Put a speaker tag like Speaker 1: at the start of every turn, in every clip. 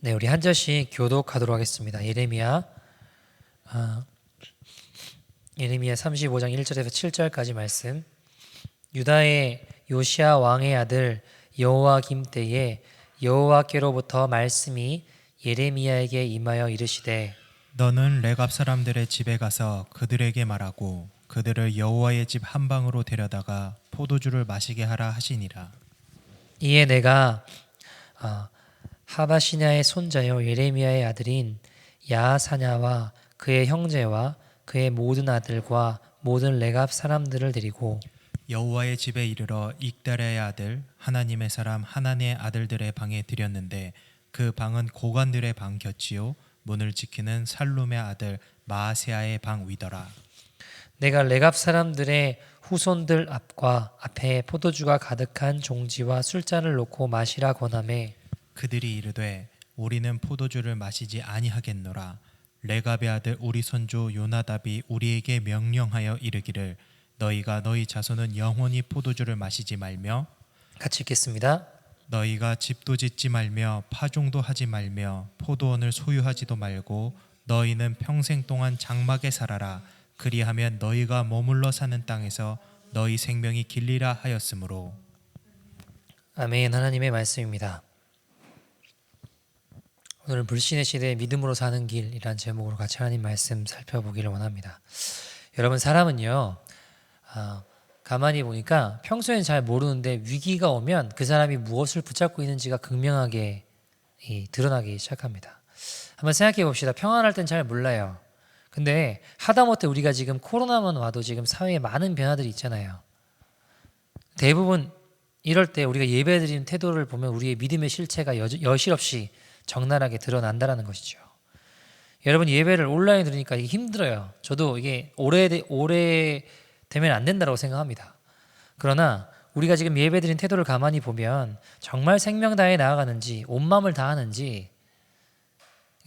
Speaker 1: 네, 우리 한 절씩 교독하도록 하겠습니다. 예레미야 35장 1절에서 7절까지 말씀. 유다의 요시야 왕의 아들 여호와김 때에 여호와께로부터 말씀이 예레미야에게 임하여 이르시되
Speaker 2: 너는 레갑 사람들의 집에 가서 그들에게 말하고 그들을 여호와의 집 한 방으로 데려다가 포도주를 마시게 하라 하시니라.
Speaker 1: 이에 내가 하바시냐의 손자요 예레미야의 아들인 야사냐와 그의 형제와 그의 모든 아들과 모든 레갑 사람들을 데리고
Speaker 2: 여호와의 집에 이르러 익달의 아들 하나님의 사람 하나님의 아들들의 방에 들였는데 그 방은 고관들의 방 곁이요 문을 지키는 살룸의 아들 마아세야의 방 위더라.
Speaker 1: 내가 레갑 사람들의 후손들 앞에 포도주가 가득한 종지와 술잔을 놓고 마시라 권하매
Speaker 2: 그들이 이르되 우리는 포도주를 마시지 아니하겠노라. 레갑의 아들 우리 손주 요나답이 우리에게 명령하여 이르기를 너희가 너희 자손은 영원히 포도주를 마시지 말며
Speaker 1: 같이 읽겠습니다.
Speaker 2: 너희가 집도 짓지 말며 파종도 하지 말며 포도원을 소유하지도 말고 너희는 평생 동안 장막에 살아라. 그리하면 너희가 머물러 사는 땅에서 너희 생명이 길리라 하였으므로.
Speaker 1: 아멘. 하나님의 말씀입니다. 오늘 불신의 시대에 믿음으로 사는 길이란 제목으로 같이 하나님 말씀 살펴보기를 원합니다. 여러분, 사람은요 가만히 보니까 평소에는 잘 모르는데 위기가 오면 그 사람이 무엇을 붙잡고 있는지가 극명하게 드러나기 시작합니다. 한번 생각해 봅시다. 평안할 땐 잘 몰라요. 근데 하다못해 우리가 지금 코로나만 와도 지금 사회에 많은 변화들이 있잖아요. 대부분 이럴 때 우리가 예배드리는 태도를 보면 우리의 믿음의 실체가 여실없이 적나라하게 드러난다는 것이죠. 여러분, 예배를 온라인 들으니까 이게 힘들어요. 저도 이게 오래 되면 안 된다고 생각합니다. 그러나 우리가 지금 예배드린 태도를 가만히 보면 정말 생명 다해 나아가는지 온 마음을 다하는지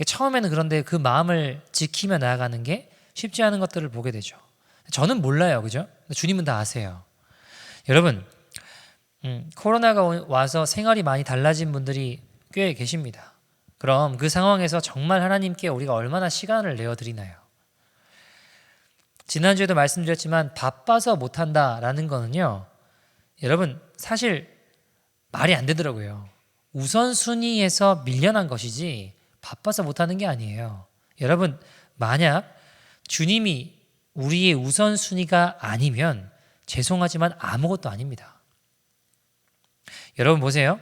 Speaker 1: 처음에는 그런데 그 마음을 지키며 나아가는 게 쉽지 않은 것들을 보게 되죠. 저는 몰라요. 그죠? 주님은 다 아세요. 여러분, 코로나가 와서 생활이 많이 달라진 분들이 꽤 계십니다. 그럼 그 상황에서 정말 하나님께 우리가 얼마나 시간을 내어드리나요? 지난주에도 말씀드렸지만 바빠서 못한다라는 거는요, 여러분 사실 말이 안 되더라고요. 우선순위에서 밀려난 것이지 바빠서 못하는 게 아니에요. 여러분, 만약 주님이 우리의 우선순위가 아니면 죄송하지만 아무것도 아닙니다. 여러분 보세요.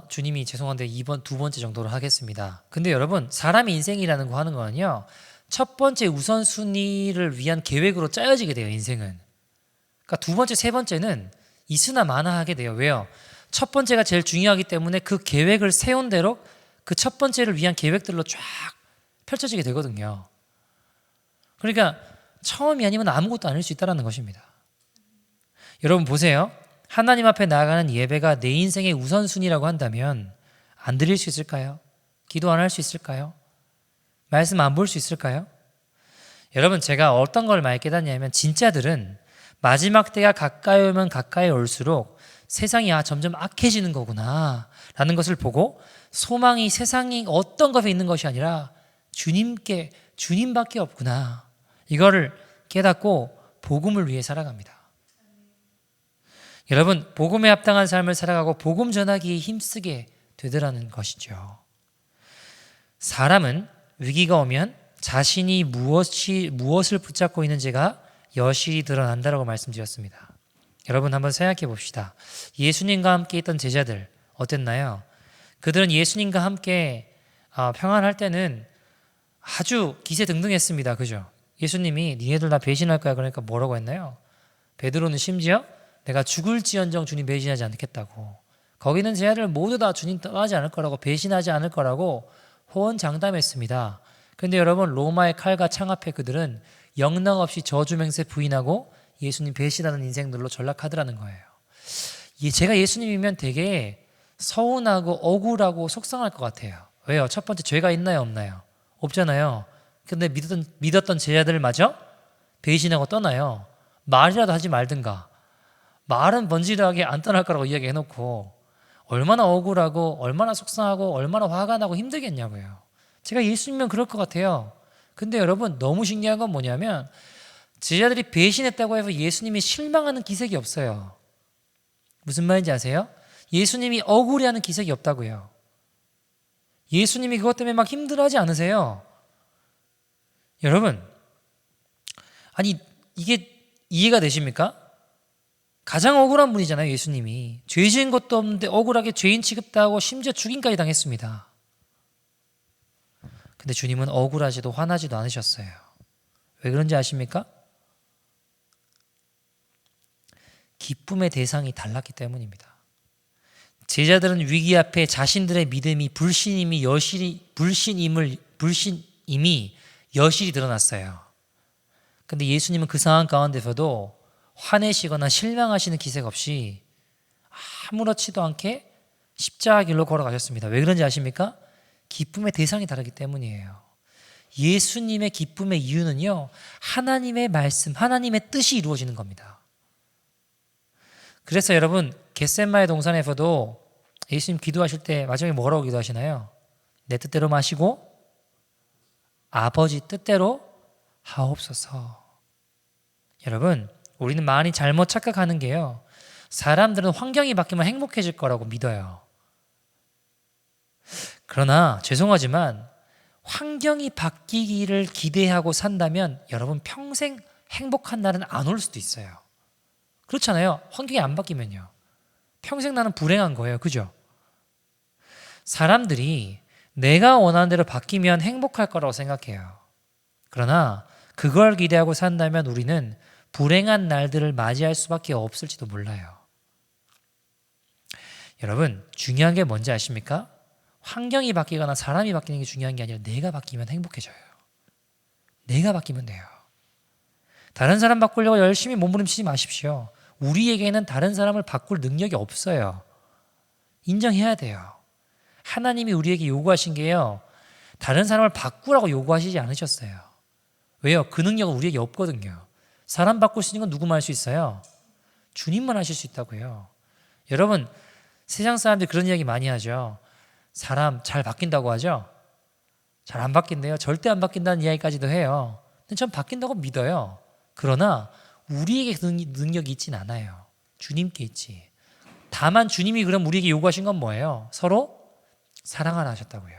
Speaker 1: 주님이 죄송한데 두 번째 정도로 하겠습니다. 근데 여러분, 사람의 인생이라는 거 하는 거는요, 첫 번째 우선순위를 위한 계획으로 짜여지게 돼요. 인생은. 그러니까 두 번째, 세 번째는 있으나 마나 하게 돼요. 왜요? 첫 번째가 제일 중요하기 때문에 그 계획을 세운 대로 그 첫 번째를 위한 계획들로 쫙 펼쳐지게 되거든요. 그러니까 처음이 아니면 아무것도 아닐 수 있다는 것입니다. 여러분 보세요. 하나님 앞에 나아가는 예배가 내 인생의 우선순위라고 한다면 안 드릴 수 있을까요? 기도 안 할 수 있을까요? 말씀 안 볼 수 있을까요? 여러분, 제가 어떤 걸 많이 깨닫냐면 진짜들은 마지막 때가 가까이 오면 가까이 올수록 세상이 점점 악해지는 거구나 라는 것을 보고 소망이 세상이 어떤 것에 있는 것이 아니라 주님밖에 없구나, 이거를 깨닫고 복음을 위해 살아갑니다. 여러분, 복음에 합당한 삶을 살아가고 복음 전하기에 힘쓰게 되더라는 것이죠. 사람은 위기가 오면 자신이 무엇을 붙잡고 있는지가 여실히 드러난다라고 말씀드렸습니다. 여러분, 한번 생각해 봅시다. 예수님과 함께 있던 제자들 어땠나요? 그들은 예수님과 함께 평안할 때는 아주 기세등등했습니다. 그죠? 예수님이 니네들 다 배신할 거야 그러니까 뭐라고 했나요? 베드로는 심지어 내가 죽을지언정 주님 배신하지 않겠다고, 거기는 제자들 모두 다 주님 떠나지 않을 거라고, 배신하지 않을 거라고 호언장담했습니다. 그런데 여러분, 로마의 칼과 창 앞에 그들은 영락없이 저주맹세 부인하고 예수님 배신하는 인생들로 전락하더라는 거예요. 제가 예수님이면 되게 서운하고 억울하고 속상할 것 같아요. 왜요? 첫 번째, 죄가 있나요 없나요? 없잖아요. 근데 믿었던 제자들마저 배신하고 떠나요. 말이라도 하지 말든가. 말은 번지르하게 안 떠날 거라고 이야기해놓고 얼마나 억울하고 얼마나 속상하고 얼마나 화가 나고 힘들겠냐고요. 제가 예수님이면 그럴 것 같아요. 근데 여러분 너무 신기한 건 뭐냐면 제자들이 배신했다고 해서 예수님이 실망하는 기색이 없어요. 무슨 말인지 아세요? 예수님이 억울해하는 기색이 없다고요. 예수님이 그것 때문에 막 힘들어하지 않으세요. 여러분, 아니 이게 이해가 되십니까? 가장 억울한 분이잖아요, 예수님이. 죄 지은 것도 없는데 억울하게 죄인 취급당하고 심지어 죽임까지 당했습니다. 근데 주님은 억울하지도 화나지도 않으셨어요. 왜 그런지 아십니까? 기쁨의 대상이 달랐기 때문입니다. 제자들은 위기 앞에 자신들의 믿음이 불신임이 여실히 드러났어요. 근데 예수님은 그 상황 가운데서도 화내시거나 실망하시는 기색 없이 아무렇지도 않게 십자가 길로 걸어가셨습니다. 왜 그런지 아십니까? 기쁨의 대상이 다르기 때문이에요. 예수님의 기쁨의 이유는요, 하나님의 말씀, 하나님의 뜻이 이루어지는 겁니다. 그래서 여러분 겟세마네 동산에서도 예수님 기도하실 때 마지막에 뭐라고 기도하시나요? 내 뜻대로 마시고 아버지 뜻대로 하옵소서. 여러분, 우리는 많이 잘못 착각하는 게요, 사람들은 환경이 바뀌면 행복해질 거라고 믿어요. 그러나 죄송하지만 환경이 바뀌기를 기대하고 산다면 여러분 평생 행복한 날은 안 올 수도 있어요. 그렇잖아요. 환경이 안 바뀌면요, 평생 나는 불행한 거예요. 그죠? 사람들이 내가 원하는 대로 바뀌면 행복할 거라고 생각해요. 그러나 그걸 기대하고 산다면 우리는 불행한 날들을 맞이할 수밖에 없을지도 몰라요. 여러분, 중요한 게 뭔지 아십니까? 환경이 바뀌거나 사람이 바뀌는 게 중요한 게 아니라 내가 바뀌면 행복해져요. 내가 바뀌면 돼요. 다른 사람 바꾸려고 열심히 몸부림치지 마십시오. 우리에게는 다른 사람을 바꿀 능력이 없어요. 인정해야 돼요. 하나님이 우리에게 요구하신 게요, 다른 사람을 바꾸라고 요구하시지 않으셨어요. 왜요? 그 능력은 우리에게 없거든요. 사람 바꿀 수 있는 건 누구만 할 수 있어요? 주님만 하실 수 있다고요. 여러분, 세상 사람들이 그런 이야기 많이 하죠. 사람 잘 바뀐다고 하죠. 잘 안 바뀐대요. 절대 안 바뀐다는 이야기까지도 해요. 근데 전 바뀐다고 믿어요. 그러나 우리에게 그 능력이 있진 않아요. 주님께 있지. 다만 주님이 그럼 우리에게 요구하신 건 뭐예요? 서로 사랑하라 하셨다고요.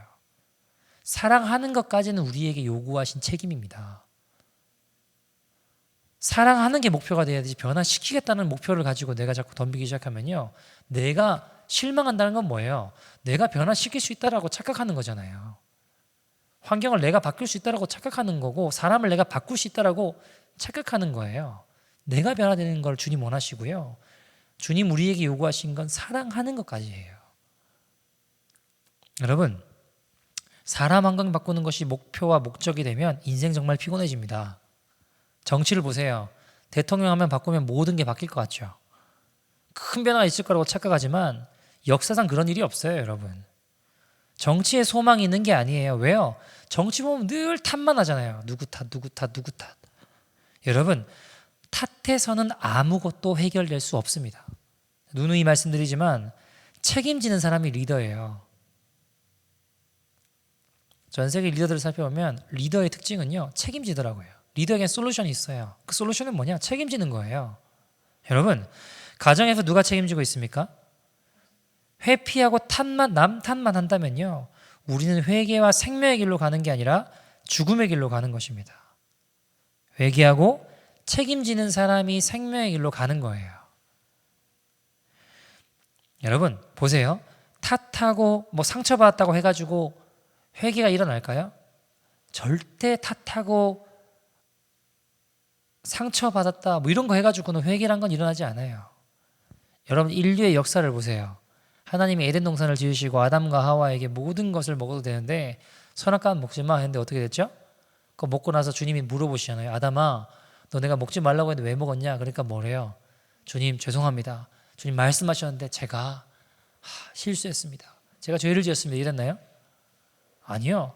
Speaker 1: 사랑하는 것까지는 우리에게 요구하신 책임입니다. 사랑하는 게 목표가 돼야 되지, 변화시키겠다는 목표를 가지고 내가 자꾸 덤비기 시작하면요, 내가 실망한다는 건 뭐예요? 내가 변화시킬 수 있다라고 착각하는 거잖아요. 환경을 내가 바꿀 수 있다라고 착각하는 거고, 사람을 내가 바꿀 수 있다라고 착각하는 거예요. 내가 변화되는 걸 주님 원하시고요, 주님 우리에게 요구하신 건 사랑하는 것까지예요. 여러분, 사람 환경 바꾸는 것이 목표와 목적이 되면 인생 정말 피곤해집니다. 정치를 보세요. 대통령 하면 바꾸면 모든 게 바뀔 것 같죠. 큰 변화가 있을 거라고 착각하지만 역사상 그런 일이 없어요, 여러분. 정치에 소망이 있는 게 아니에요. 왜요? 정치 보면 늘 탓만 하잖아요. 누구 탓. 여러분, 탓해서는 아무것도 해결될 수 없습니다. 누누이 말씀드리지만 책임지는 사람이 리더예요. 전 세계 리더들을 살펴보면 리더의 특징은요, 책임지더라고요. 리더에겐 솔루션이 있어요. 그 솔루션은 뭐냐? 책임지는 거예요. 여러분, 가정에서 누가 책임지고 있습니까? 회피하고 남 탓만 한다면요, 우리는 회개와 생명의 길로 가는 게 아니라 죽음의 길로 가는 것입니다. 회개하고 책임지는 사람이 생명의 길로 가는 거예요. 여러분 보세요. 탓하고 상처받았다고 해가지고 회개가 일어날까요? 절대 탓하고 상처받았다 이런 거 해가지고는 회개란 건 일어나지 않아요. 여러분, 인류의 역사를 보세요. 하나님이 에덴 동산을 지으시고 아담과 하와에게 모든 것을 먹어도 되는데 선악과는 먹지 마 했는데 어떻게 됐죠? 그거 먹고 나서 주님이 물어보시잖아요. 아담아, 너 내가 먹지 말라고 했는데 왜 먹었냐? 그러니까 뭐래요? 주님 죄송합니다. 주님 말씀하셨는데 제가 실수했습니다. 제가 죄를 지었습니다. 이랬나요? 아니요.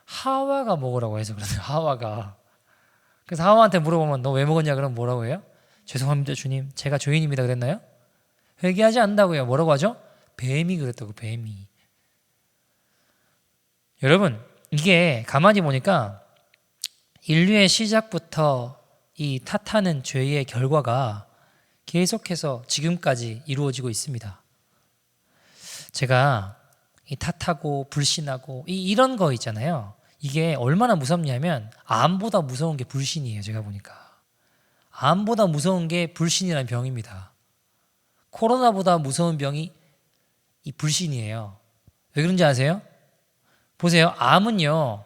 Speaker 1: 하와가 먹으라고 해서 그러네요. 하와가. 그래서 하와한테 물어보면 너 왜 먹었냐? 그럼 뭐라고 해요? 죄송합니다 주님, 제가 죄인입니다. 그랬나요? 회개하지 않는다고요. 뭐라고 하죠? 뱀이 그랬다고, 뱀이. 여러분, 이게 가만히 보니까 인류의 시작부터 이 탓하는 죄의 결과가 계속해서 지금까지 이루어지고 있습니다. 제가 이 탓하고 불신하고 이런 거 있잖아요. 이게 얼마나 무섭냐면 암보다 무서운 게 불신이에요. 제가 보니까 암보다 무서운 게 불신이라는 병입니다. 코로나보다 무서운 병이 이 불신이에요. 왜 그런지 아세요? 보세요. 암은요,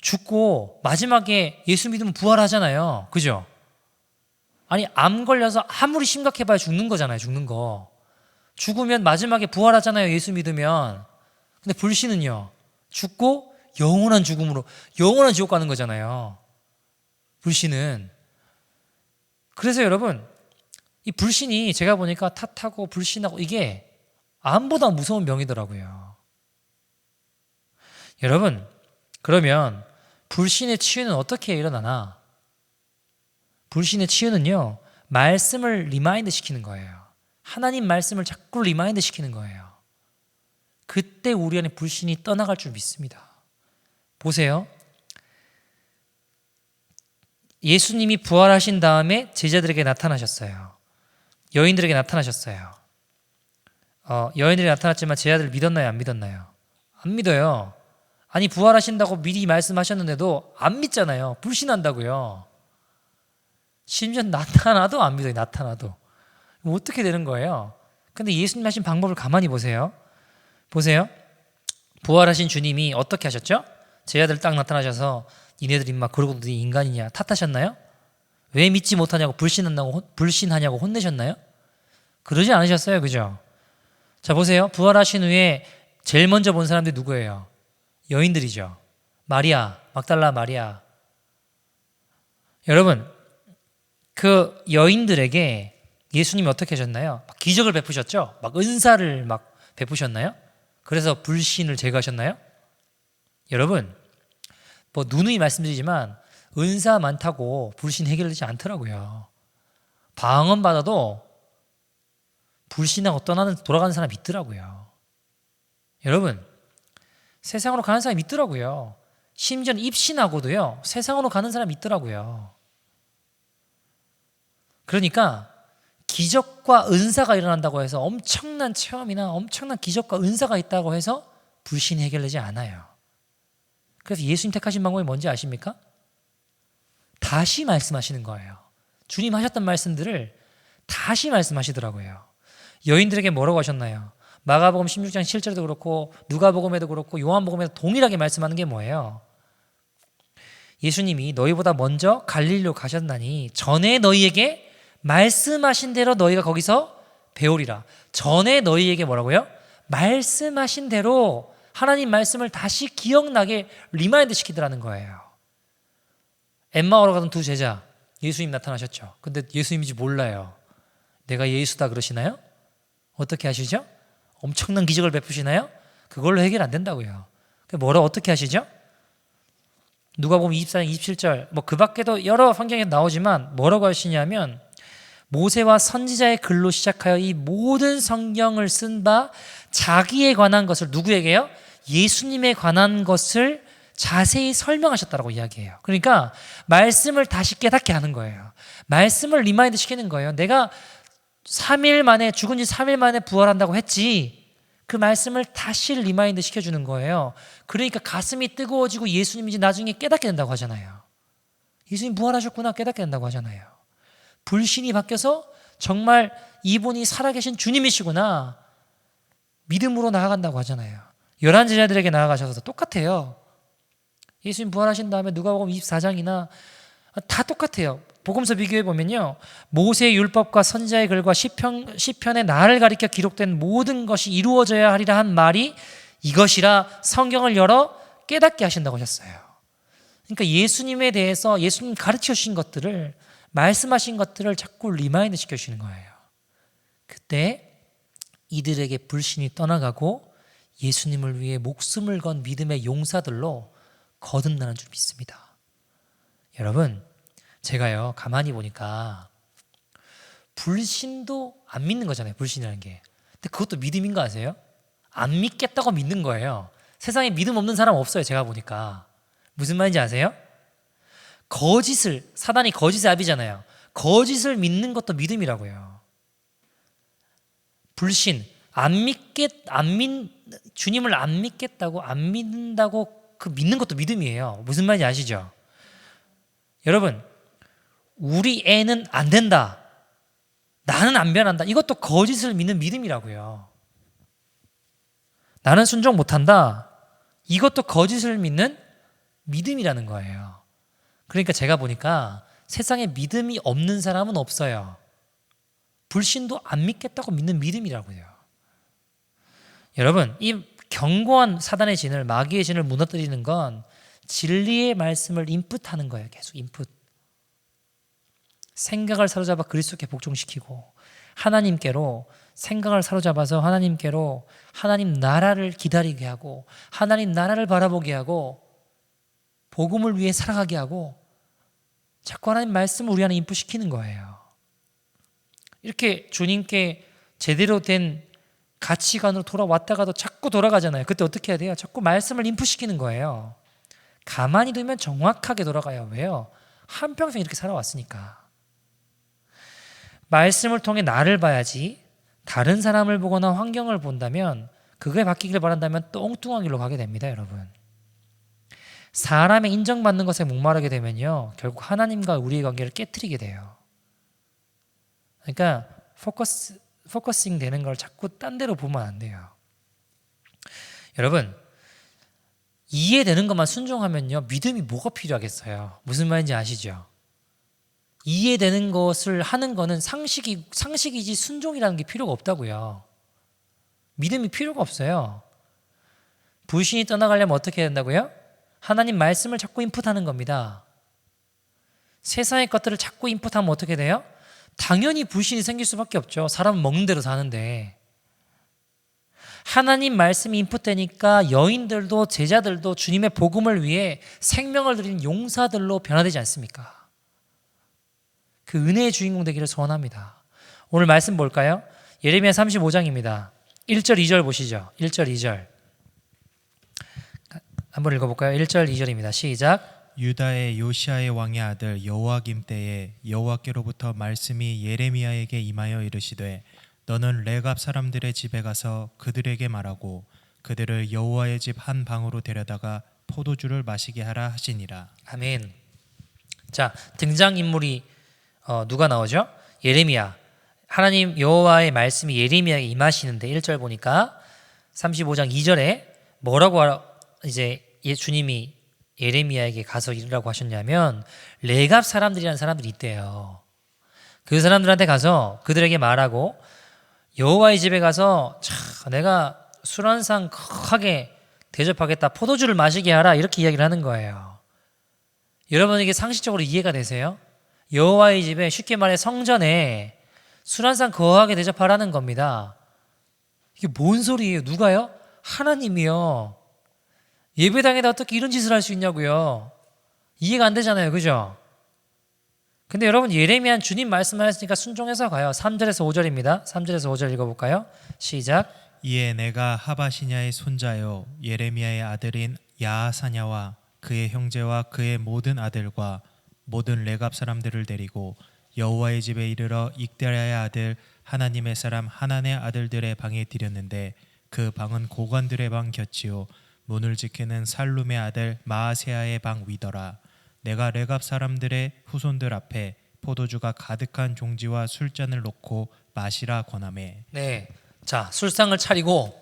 Speaker 1: 죽고 마지막에 예수 믿으면 부활하잖아요. 그죠? 아니, 암 걸려서 아무리 심각해봐야 죽는 거잖아요. 죽는 거. 죽으면 마지막에 부활하잖아요. 예수 믿으면. 근데 불신은요, 죽고 영원한 죽음으로 영원한 지옥 가는 거잖아요. 불신은. 그래서 여러분, 이 불신이 제가 보니까 탓하고 불신하고 이게 암보다 무서운 병이더라고요. 여러분, 그러면 불신의 치유는 어떻게 일어나나? 불신의 치유는요, 말씀을 리마인드 시키는 거예요. 하나님 말씀을 자꾸 리마인드 시키는 거예요. 그때 우리 안에 불신이 떠나갈 줄 믿습니다. 보세요. 예수님이 부활하신 다음에 제자들에게 나타나셨어요. 여인들에게 나타나셨어요. 여인들이 나타났지만 제자들 믿었나요? 안 믿었나요? 안 믿어요. 아니, 부활하신다고 미리 말씀하셨는데도 안 믿잖아요. 불신한다고요. 심지어 나타나도 안 믿어요. 나타나도. 어떻게 되는 거예요? 근데 예수님 하신 방법을 가만히 보세요. 보세요. 부활하신 주님이 어떻게 하셨죠? 제자들 딱 나타나셔서 니네들이 막 그러고 너 인간이냐 탓하셨나요? 왜 믿지 못하냐고 불신하냐고 혼내셨나요? 그러지 않으셨어요. 그죠? 자, 보세요. 부활하신 후에 제일 먼저 본 사람들이 누구예요? 여인들이죠. 마리아, 막달라 마리아. 여러분, 그 여인들에게 예수님이 어떻게 하셨나요? 막 기적을 베푸셨죠? 막 은사를 막 베푸셨나요? 그래서 불신을 제거하셨나요? 여러분, 뭐 누누이 말씀드리지만 은사 많다고 불신 해결되지 않더라고요. 방언 받아도 불신하고 돌아가는 사람이 있더라고요. 여러분, 세상으로 가는 사람이 있더라고요. 심지어는 입신하고도요, 세상으로 가는 사람이 있더라고요. 그러니까 기적과 은사가 일어난다고 해서 엄청난 체험이나 엄청난 기적과 은사가 있다고 해서 불신이 해결되지 않아요. 그래서 예수님 택하신 방법이 뭔지 아십니까? 다시 말씀하시는 거예요. 주님 하셨던 말씀들을 다시 말씀하시더라고요. 여인들에게 뭐라고 하셨나요? 마가복음 16장 7절에도 그렇고 누가복음에도 그렇고 요한복음에도 동일하게 말씀하는 게 뭐예요? 예수님이 너희보다 먼저 갈릴리로 가셨나니 전에 너희에게 말씀하신 대로 너희가 거기서 배우리라. 전에 너희에게 뭐라고요? 말씀하신 대로 하나님 말씀을 다시 기억나게 리마인드 시키더라는 거예요. 엠마오로 가던 두 제자, 예수님 나타나셨죠. 근데 예수님인지 몰라요. 내가 예수다 그러시나요? 어떻게 하시죠? 엄청난 기적을 베푸시나요? 그걸로 해결 안 된다고요. 뭐라 어떻게 하시죠? 누가복음 24장 27절, 뭐 그 밖에도 여러 환경에 나오지만 뭐라고 하시냐면 모세와 선지자의 글로 시작하여 이 모든 성경을 쓴 바 자기에 관한 것을 누구에게요? 예수님에 관한 것을 자세히 설명하셨다라고 이야기해요. 그러니까 말씀을 다시 깨닫게 하는 거예요. 말씀을 리마인드 시키는 거예요. 내가 3일 만에 죽은 지 3일 만에 부활한다고 했지. 그 말씀을 다시 리마인드 시켜주는 거예요. 그러니까 가슴이 뜨거워지고 예수님인지 나중에 깨닫게 된다고 하잖아요. 예수님 부활하셨구나 깨닫게 된다고 하잖아요. 불신이 바뀌어서 정말 이분이 살아계신 주님이시구나 믿음으로 나아간다고 하잖아요. 11 제자들에게 나아가셔서 똑같아요. 예수님 부활하신 다음에 누가복음 24장이나 다 똑같아요. 복음서 비교해 보면요, 모세의 율법과 선지자의 글과 시편의 나를 가리켜 기록된 모든 것이 이루어져야 하리라 한 말이 이것이라 성경을 열어 깨닫게 하신다고 하셨어요. 그러니까 예수님에 대해서 예수님 가르쳐 주신 것들을, 말씀하신 것들을 자꾸 리마인드 시켜주시는 거예요. 그때 이들에게 불신이 떠나가고 예수님을 위해 목숨을 건 믿음의 용사들로 거듭나는 줄 믿습니다. 여러분, 제가요 가만히 보니까 불신도 안 믿는 거잖아요. 불신이라는 게 근데 그것도 믿음인 거 아세요? 안 믿겠다고 믿는 거예요. 세상에 믿음 없는 사람 없어요. 제가 보니까. 무슨 말인지 아세요? 사단이 거짓의 아비잖아요. 거짓을 믿는 것도 믿음이라고요. 불신, 주님을 안 믿겠다고, 안 믿는다고 그 믿는 것도 믿음이에요. 무슨 말인지 아시죠? 여러분, 우리 애는 안 된다. 나는 안 변한다. 이것도 거짓을 믿는 믿음이라고요. 나는 순종 못한다. 이것도 거짓을 믿는 믿음이라는 거예요. 그러니까 제가 보니까 세상에 믿음이 없는 사람은 없어요. 불신도 안 믿겠다고 믿는 믿음이라고요. 여러분, 이 견고한 사단의 진을, 마귀의 진을 무너뜨리는 건 진리의 말씀을 인풋하는 거예요. 계속 인풋. 생각을 사로잡아 그리스도께 복종시키고 하나님께로 생각을 사로잡아서 하나님께로 하나님 나라를 기다리게 하고 하나님 나라를 바라보게 하고 복음을 위해 살아가게 하고 자꾸 하나님 말씀을 우리 안에 인풋시키는 거예요. 이렇게 주님께 제대로 된 가치관으로 돌아왔다가도 자꾸 돌아가잖아요. 그때 어떻게 해야 돼요? 자꾸 말씀을 인풋시키는 거예요. 가만히 두면 정확하게 돌아가요. 왜요? 한평생 이렇게 살아왔으니까. 말씀을 통해 나를 봐야지 다른 사람을 보거나 환경을 본다면 그게 바뀌기를 바란다면 또 엉뚱한 길로 가게 됩니다. 여러분. 사람의 인정받는 것에 목마르게 되면요. 결국 하나님과 우리의 관계를 깨트리게 돼요. 그러니까 포커싱 되는 걸 자꾸 딴 데로 보면 안 돼요. 여러분, 이해되는 것만 순종하면요. 믿음이 뭐가 필요하겠어요. 무슨 말인지 아시죠? 이해되는 것을 하는 거는 상식이지 순종이라는 게 필요가 없다고요. 믿음이 필요가 없어요. 불신이 떠나가려면 어떻게 해야 된다고요? 하나님 말씀을 자꾸 인풋하는 겁니다. 세상의 것들을 자꾸 인풋하면 어떻게 돼요? 당연히 불신이 생길 수밖에 없죠. 사람은 먹는 대로 사는데. 하나님 말씀이 인풋되니까 여인들도 제자들도 주님의 복음을 위해 생명을 드리는 용사들로 변화되지 않습니까? 그 은혜의 주인공 되기를 소원합니다. 오늘 말씀 볼까요? 예레미야 35장입니다. 1절 2절 보시죠. 1절 2절 한번 읽어볼까요? 1절 2절입니다. 시작.
Speaker 2: 유다의 요시아의 왕의 아들 여호와김 때에 여호와께로부터 말씀이 예레미야에게 임하여 이르시되 너는 레갑 사람들의 집에 가서 그들에게 말하고 그들을 여호와의 집 한 방으로 데려다가 포도주를 마시게 하라 하시니라.
Speaker 1: 아멘. 자, 등장인물이 누가 나오죠? 예레미야. 하나님 여호와의 말씀이 예레미야에게 임하시는데 1절 보니까 35장 2절에 뭐라고 이제 주님이 예레미야에게 가서 이르라고 하셨냐면 레갑 사람들이라는 사람들이 있대요. 그 사람들한테 가서 그들에게 말하고 여호와의 집에 가서 내가 술 한 상 크게 대접하겠다. 포도주를 마시게 하라. 이렇게 이야기를 하는 거예요. 여러분에게 상식적으로 이해가 되세요? 여호와의 집에 쉽게 말해 성전에 술 한 상 거하게 대접하라는 겁니다. 이게 뭔 소리예요? 누가요? 하나님이요. 예배당에다 어떻게 이런 짓을 할 수 있냐고요. 이해가 안 되잖아요. 그죠? 근데 여러분 예레미야는 주님 말씀하셨으니까 순종해서 가요. 3절에서 5절입니다. 3절에서 5절 읽어볼까요? 시작.
Speaker 2: 이에 내가 하바시냐의 손자요 예레미야의 아들인 야하사냐와 그의 형제와 그의 모든 아들과 모든 레갑 사람들을 데리고 여호와의 집에 이르러 익대랴의 아들 하나님의 사람 하난의 아들들의 방에 들였는데 그 방은 고관들의 방 곁이요 문을 지키는 살룸의 아들 마아세야의 방 위더라. 내가 레갑 사람들의 후손들 앞에 포도주가 가득한 종지와 술잔을 놓고 마시라 권하매.
Speaker 1: 네, 자 술상을 차리고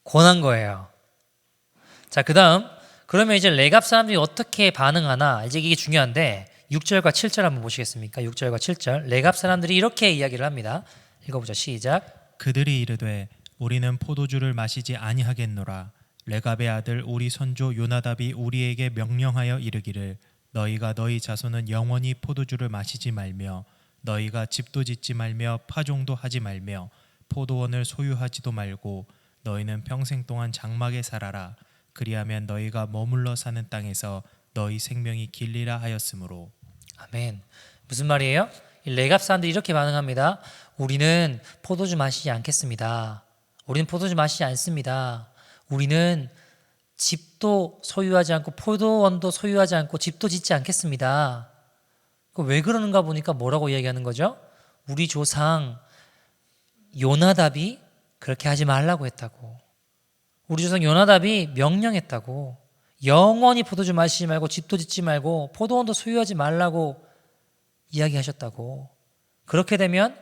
Speaker 1: 권한 거예요. 자, 그 다음 그러면 이제 레갑 사람들이 어떻게 반응하나 이제 이게 중요한데 6절과 7절 한번 보시겠습니까? 6절과 7절 레갑 사람들이 이렇게 이야기를 합니다. 읽어보죠. 시작.
Speaker 2: 그들이 이르되 우리는 포도주를 마시지 아니하겠노라. 레갑의 아들 우리 선조 요나답이 우리에게 명령하여 이르기를 너희가 너희 자손은 영원히 포도주를 마시지 말며 너희가 집도 짓지 말며 파종도 하지 말며 포도원을 소유하지도 말고 너희는 평생 동안 장막에 살아라. 그리하면 너희가 머물러 사는 땅에서 너희 생명이 길리라 하였으므로.
Speaker 1: 아멘. 무슨 말이에요? 이 레갑 사람들이 이렇게 반응합니다. 우리는 포도주 마시지 않겠습니다. 우리는 포도주 마시지 않습니다. 우리는 집도 소유하지 않고 포도원도 소유하지 않고 집도 짓지 않겠습니다. 왜 그러는가 보니까 뭐라고 이야기하는 거죠? 우리 조상 요나답이 그렇게 하지 말라고 했다고. 우리 조상 요나답이 명령했다고. 영원히 포도주 마시지 말고 집도 짓지 말고 포도원도 소유하지 말라고 이야기하셨다고. 그렇게 되면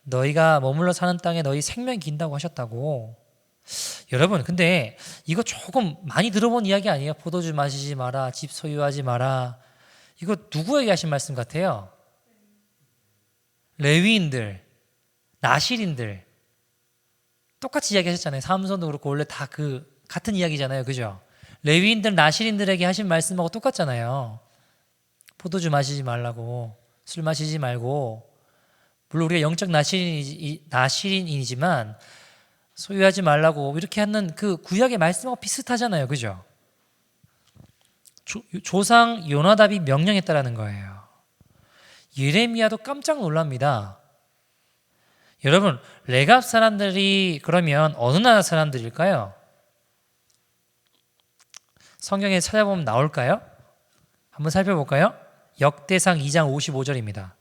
Speaker 1: 너희가 머물러 사는 땅에 너희 생명이 긴다고 하셨다고. 여러분, 근데 이거 조금 많이 들어본 이야기 아니에요? 포도주 마시지 마라, 집 소유하지 마라. 이거 누구에게 하신 말씀 같아요? 레위인들, 나실인들 똑같이 이야기하셨잖아요. 삼손도 그렇고 원래 다 같은 이야기잖아요. 그죠? 레위인들, 나실인들에게 하신 말씀하고 똑같잖아요. 포도주 마시지 말라고, 술 마시지 말고. 물론 우리가 영적 나실인이지만 소유하지 말라고 이렇게 하는 그 구약의 말씀하고 비슷하잖아요. 그죠? 조상 요나답이 명령했다라는 거예요. 예레미야도 깜짝 놀랍니다. 여러분, 레갑 사람들이 그러면 어느 나라 사람들일까요? 성경에 찾아보면 나올까요? 한번 살펴볼까요? 역대상 2장 55절입니다.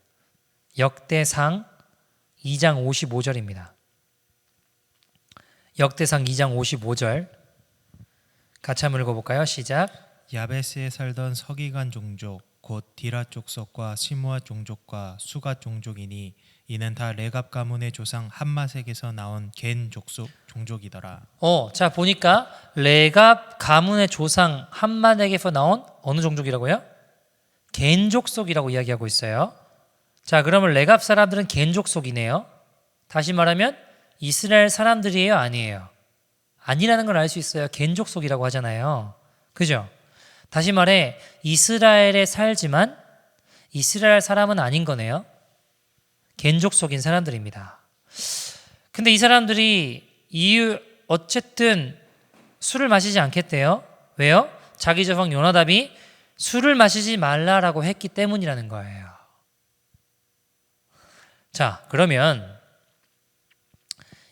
Speaker 1: 역대상 2장 55절입니다. 역대상 2장 55절 같이 한번 읽어볼까요? 시작.
Speaker 2: 야베스에 살던 서기관 종족 곧 디라 족속과 시므아 종족과 수가 종족이니 이는 다 레갑 가문의 조상 함마색에서 나온 겐 종족이더라.
Speaker 1: 자 보니까 레갑 가문의 조상 함마색에서 나온 어느 종족이라고요? 겐 족속이라고 이야기하고 있어요. 자, 그러면 레갑 사람들은 겐 족속이네요. 다시 말하면 이스라엘 사람들이에요, 아니에요? 아니라는 걸 알 수 있어요. 겐 족속이라고 하잖아요. 그죠? 다시 말해 이스라엘에 살지만 이스라엘 사람은 아닌 거네요. 겐 족속인 사람들입니다. 근데 이 사람들이 어쨌든 술을 마시지 않겠대요. 왜요? 자기 조상 요나답이 술을 마시지 말라라고 했기 때문이라는 거예요. 자, 그러면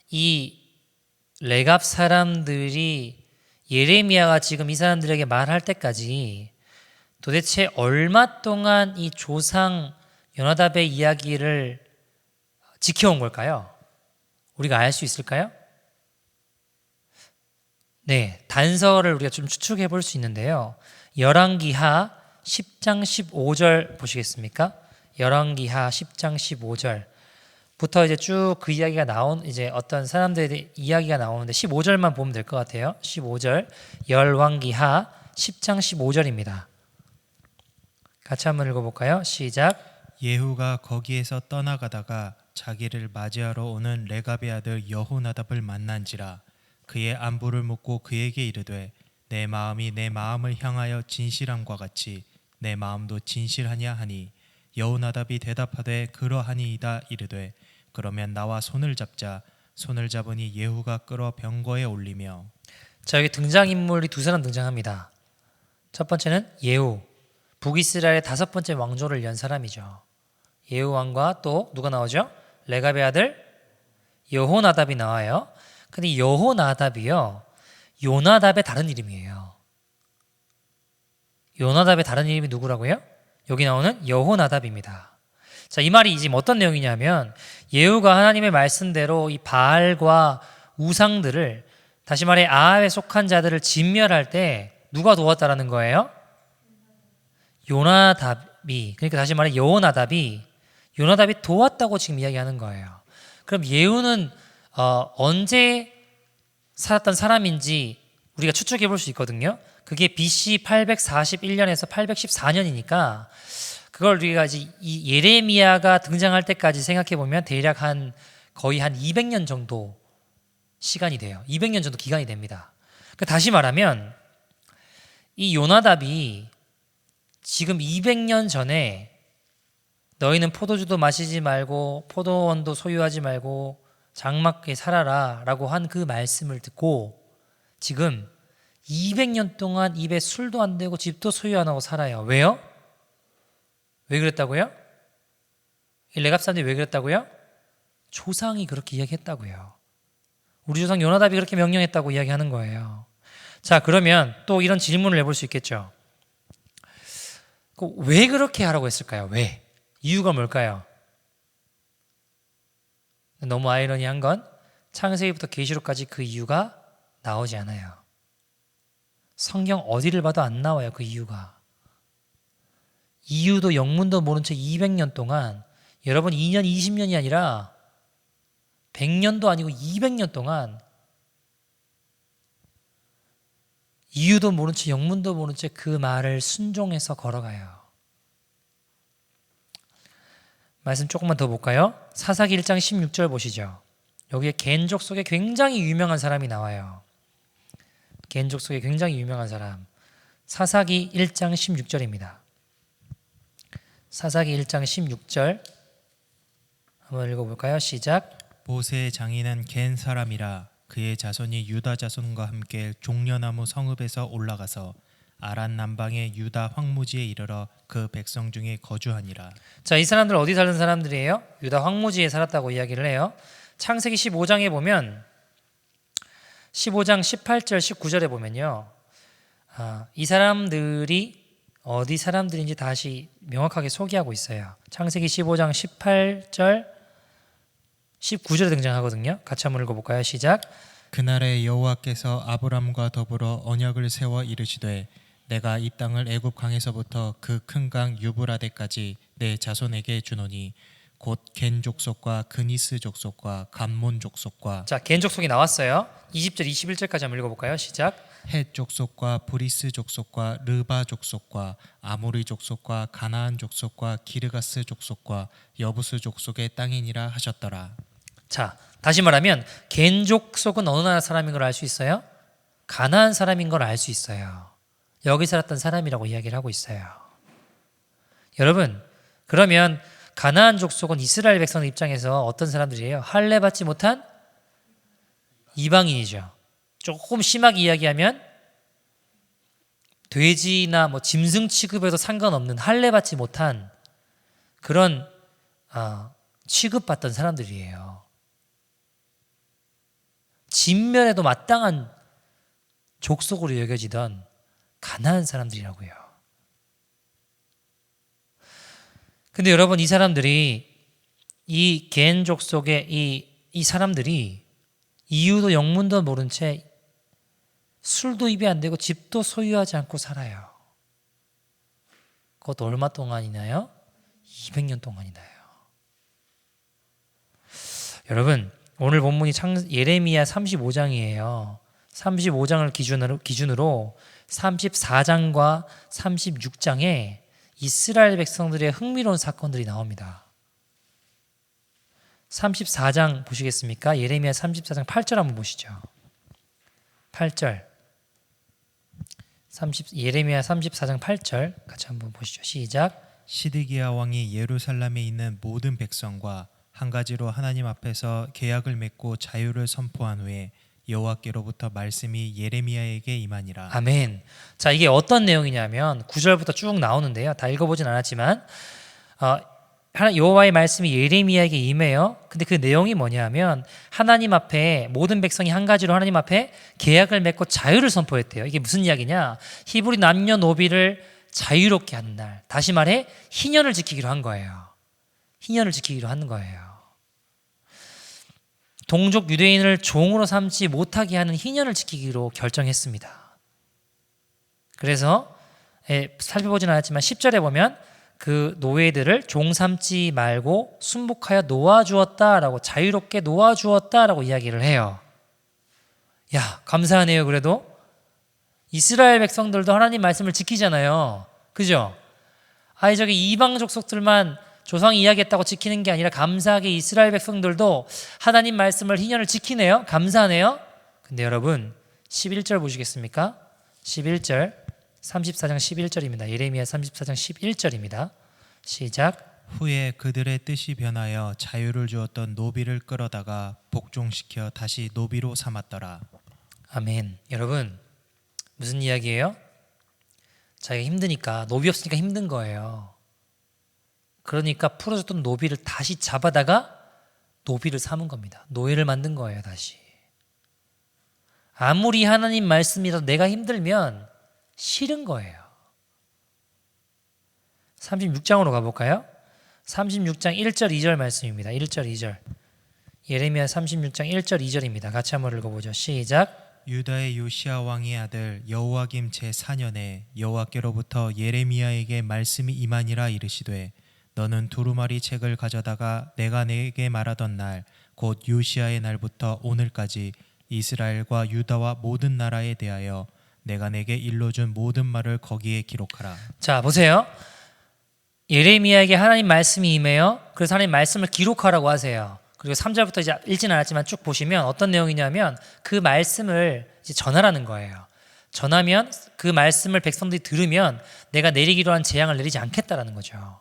Speaker 1: 이 레갑 사람들이 예레미야가 지금 이 사람들에게 말할 때까지 도대체 얼마 동안 이 조상 요나답의 이야기를 지켜온 걸까요? 우리가 알 수 있을까요? 네, 단서를 우리가 좀 추측해 볼 수 있는데요. 열왕기하 10장 15절 보시겠습니까? 열왕기하 10장 15절부터 이제 쭉 그 이야기가 이제 어떤 사람들의 이야기가 나오는데 15절만 보면 될 것 같아요. 15절 열왕기하 10장 15절입니다. 같이 한번 읽어볼까요? 시작.
Speaker 2: 예후가 거기에서 떠나가다가 자기를 맞이하러 오는 레갑의 아들 여호나답을 만난지라. 그의 안부를 묻고 그에게 이르되 내 마음이 내 마음을 향하여 진실함과 같이 내 마음도 진실하냐 하니 여호나답이 대답하되 그러하니이다 이르되 그러면 나와 손을 잡자. 손을 잡으니 예후가 끌어 병거에 올리며.
Speaker 1: 자, 여기 등장인물이 두 사람 등장합니다. 첫 번째는 예후, 북이스라엘의 5번째 왕조를 연 사람이죠. 예후 왕과 또 누가 나오죠? 레갑의 아들 여호나답이 나와요. 근데 여호나답이요, 요나답의 다른 이름이에요. 요나답의 다른 이름이 누구라고요? 여기 나오는 여호나답입니다. 자, 이 말이 지금 어떤 내용이냐면 예후가 하나님의 말씀대로 이 바알과 우상들을, 다시 말해 아합에 속한 자들을 진멸할 때 누가 도왔다라는 거예요? 요나답이, 그러니까 다시 말해 여호나답이 도왔다고 지금 이야기하는 거예요. 그럼 예후는 언제 살았던 사람인지 우리가 추측해 볼 수 있거든요. 그게 BC 841년에서 814년이니까 그걸 우리가 이제 이 예레미야가 등장할 때까지 생각해 보면 대략 거의 한 200년 정도 시간이 돼요. 200년 정도 기간이 됩니다. 그러니까 다시 말하면 이 요나답이 지금 200년 전에 너희는 포도주도 마시지 말고 포도원도 소유하지 말고 장막에 살아라 라고 한 그 말씀을 듣고 지금 200년 동안 입에 술도 안 대고 집도 소유 안 하고 살아요. 왜요? 왜 그랬다고요? 이 레갑 사람들이 왜 그랬다고요? 조상이 그렇게 이야기했다고요. 우리 조상 요나답이 그렇게 명령했다고 이야기하는 거예요. 자, 그러면 또 이런 질문을 해볼 수 있겠죠. 왜 그렇게 하라고 했을까요? 왜? 이유가 뭘까요? 너무 아이러니한 건 창세기부터 계시록까지 그 이유가 나오지 않아요. 성경 어디를 봐도 안 나와요. 그 이유가. 이유도 영문도 모른 채 200년 동안, 여러분 2년 20년이 아니라 100년도 아니고 200년 동안 이유도 모른 채 영문도 모른 채 그 말을 순종해서 걸어가요. 말씀 조금만 더 볼까요? 사사기 1장 16절 보시죠. 여기에 겐족 속에 굉장히 유명한 사람이 나와요. 겐족 속에 굉장히 유명한 사람. 사사기 1장 16절입니다. 사사기 1장 16절 한번 읽어볼까요? 시작.
Speaker 2: 보세의 장인은 겐 사람이라 그의 자손이 유다 자손과 함께 종려나무 성읍에서 올라가서 아란 남방의 유다 황무지에 이르러 그 백성 중에 거주하니라.
Speaker 1: 자, 이 사람들 어디 살던 사람들이에요? 유다 황무지에 살았다고 이야기를 해요. 창세기 15장에 보면 15장 18절 19절에 보면요, 이 사람들이 어디 사람들인지 다시 명확하게 소개하고 있어요. 창세기 15장 18절 19절에 등장하거든요. 같이 한번 읽어볼까요? 시작.
Speaker 2: 그날에 여호와께서 아브람과 더불어 언약을 세워 이르시되 내가 이 땅을 애굽 강에서부터 그 큰 강 유브라데까지 내 자손에게 주노니 곧 겐 족속과 그니스 족속과 감몬 족속과
Speaker 1: 자, 겐 족속이 나왔어요. 20절 21절까지 한번 읽어볼까요? 시작.
Speaker 2: 헷 족속과 브리스 족속과 르바 족속과 아모리 족속과 가나안 족속과 기르가스 족속과 여부스 족속의 땅이니라 하셨더라.
Speaker 1: 자, 다시 말하면 겐 족속은 어느 나라 사람인 걸 알 수 있어요? 가나안 사람인 걸 알 수 있어요. 여기 살았던 사람이라고 이야기를 하고 있어요. 여러분, 그러면 가나안 족속은 이스라엘 백성 입장에서 어떤 사람들이에요? 할례 받지 못한 이방인이죠. 조금 심하게 이야기하면 돼지나 뭐 짐승 취급에도 상관없는 할례 받지 못한 그런 취급받던 사람들이에요. 진멸에도 마땅한 족속으로 여겨지던 가나안 사람들이라고요. 근데 여러분, 이 사람들이 이 겐 족속의 이 사람들이 이유도 영문도 모른 채 술도 입에 안 대고 집도 소유하지 않고 살아요. 그것도 얼마 동안이나요? 200년 동안이나요. 여러분, 오늘 본문이 예레미야 35장이에요. 35장을 기준으로 34장과 36장에 이스라엘 백성들의 흥미로운 사건들이 나옵니다. 34장 보시겠습니까? 예레미야 34장 8절 한번 보시죠. 8절. 예레미야 34장 8절 같이 한번 보시죠. 시작.
Speaker 2: 시드기야 왕이 예루살렘에 있는 모든 백성과 한 가지로 하나님 앞에서 계약을 맺고 자유를 선포한 후에 여호와께로부터 말씀이 예레미야에게 임하니라.
Speaker 1: 아멘. 자, 이게 어떤 내용이냐면 9절부터 쭉 나오는데요. 다 읽어보진 않았지만 여호와의 말씀이 예레미야에게 임해요. 근데 그 내용이 뭐냐면 하나님 앞에 모든 백성이 한 가지로 하나님 앞에 계약을 맺고 자유를 선포했대요. 이게 무슨 이야기냐? 히브리 남녀노비를 자유롭게 하는 날. 다시 말해 희년을 지키기로 한 거예요. 희년을 지키기로 하는 거예요. 동족 유대인을 종으로 삼지 못하게 하는 희년을 지키기로 결정했습니다. 그래서 살펴보진 않았지만 10절에 보면 그 노예들을 종 삼지 말고 순복하여 놓아주었다라고, 자유롭게 놓아주었다라고 이야기를 해요. 야, 감사하네요. 그래도 이스라엘 백성들도 하나님 말씀을 지키잖아요. 그죠? 저기 이방 족속들만 조상이 이야기했다고 지키는 게 아니라 감사하게 이스라엘 백성들도 하나님 말씀을 희년을 지키네요. 감사하네요. 근데 여러분 11절 보시겠습니까? 11절 34장 11절입니다. 예레미야 34장 11절입니다. 시작.
Speaker 2: 후에 그들의 뜻이 변하여 자유를 주었던 노비를 끌어다가 복종시켜 다시 노비로 삼았더라.
Speaker 1: 아멘. 여러분, 무슨 이야기예요? 자기가 힘드니까, 노비 없으니까 힘든 거예요. 그러니까 풀어줬던 노비를 다시 잡아다가 노비를 삼은 겁니다. 노예를 만든 거예요, 다시. 아무리 하나님 말씀이라도 내가 힘들면 싫은 거예요. 36장으로 가볼까요? 36장 1절 2절 말씀입니다. 1절 2절. 예레미야 36장 1절 2절입니다. 같이 한번 읽어보죠. 시작.
Speaker 2: 유다의 요시야 왕의 아들 여호와김 제4년에 여호와께로부터 예레미야에게 말씀이 임하니라 이르시되 너는 두루마리 책을 가져다가 내가 내게 말하던 날 곧 요시야의 날부터 오늘까지 이스라엘과 유다와 모든 나라에 대하여 내가 내게 일러준 모든 말을 거기에 기록하라.
Speaker 1: 자, 보세요. 예레미야에게 하나님 말씀이 임해요. 그래서 하나님 말씀을 기록하라고 하세요. 그리고 3절부터 이제 읽지는 않았지만 쭉 보시면 어떤 내용이냐면 그 말씀을 이제 전하라는 거예요. 전하면 그 말씀을 백성들이 들으면 내가 내리기로 한 재앙을 내리지 않겠다라는 거죠.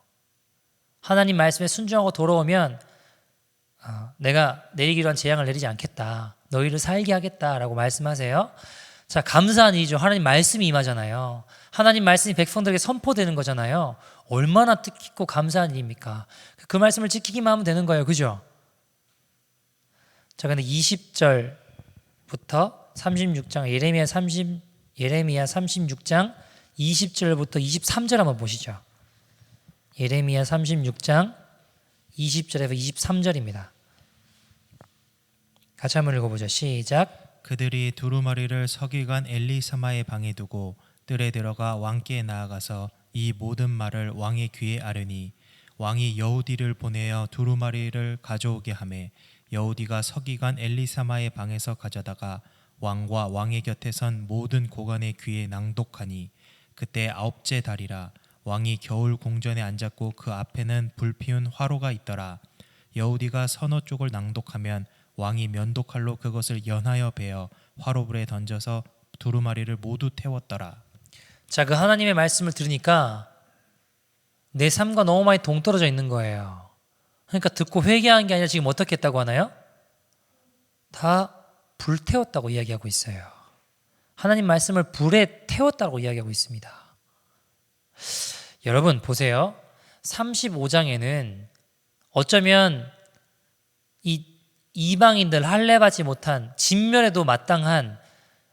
Speaker 1: 하나님 말씀에 순종하고 돌아오면 내가 내리기로 한 재앙을 내리지 않겠다. 너희를 살게 하겠다라고 말씀하세요. 자, 감사한 일이죠. 하나님 말씀이 임하잖아요. 하나님 말씀이 백성들에게 선포되는 거잖아요. 얼마나 뜻깊고 감사한 일입니까? 그 말씀을 지키기만 하면 되는 거예요. 그죠? 자, 근데 20절부터 36장 예레미야 36장 20절부터 23절 한번 보시죠. 예레미야 36장 20절에서 23절입니다. 같이 한번 읽어보죠. 시작.
Speaker 2: 그들이 두루마리를 서기관 엘리사마의 방에 두고 뜰에 들어가 왕께 나아가서 이 모든 말을 왕의 귀에 아르니 왕이 여우디를 보내어 두루마리를 가져오게 하매 여우디가 서기관 엘리사마의 방에서 가져다가 왕과 왕의 곁에 선 모든 고관의 귀에 낭독하니 그때 아홉째 달이라. 왕이 겨울 궁전에 앉았고 그 앞에는 불피운 화로가 있더라. 여우디가 서너 쪽을 낭독하면 왕이 면도칼로 그것을 연하여 베어 화로불에 던져서 두루마리를 모두 태웠더라.
Speaker 1: 자, 그 하나님의 말씀을 들으니까 내 삶과 너무 많이 동떨어져 있는 거예요. 그러니까 듣고 회개한 게 아니라 지금 어떻게 했다고 하나요? 다 불태웠다고 이야기하고 있어요. 하나님 말씀을 불에 태웠다고 이야기하고 있습니다. 여러분 보세요. 35장에는 어쩌면 이 이방인들 할례받지 못한 진멸에도 마땅한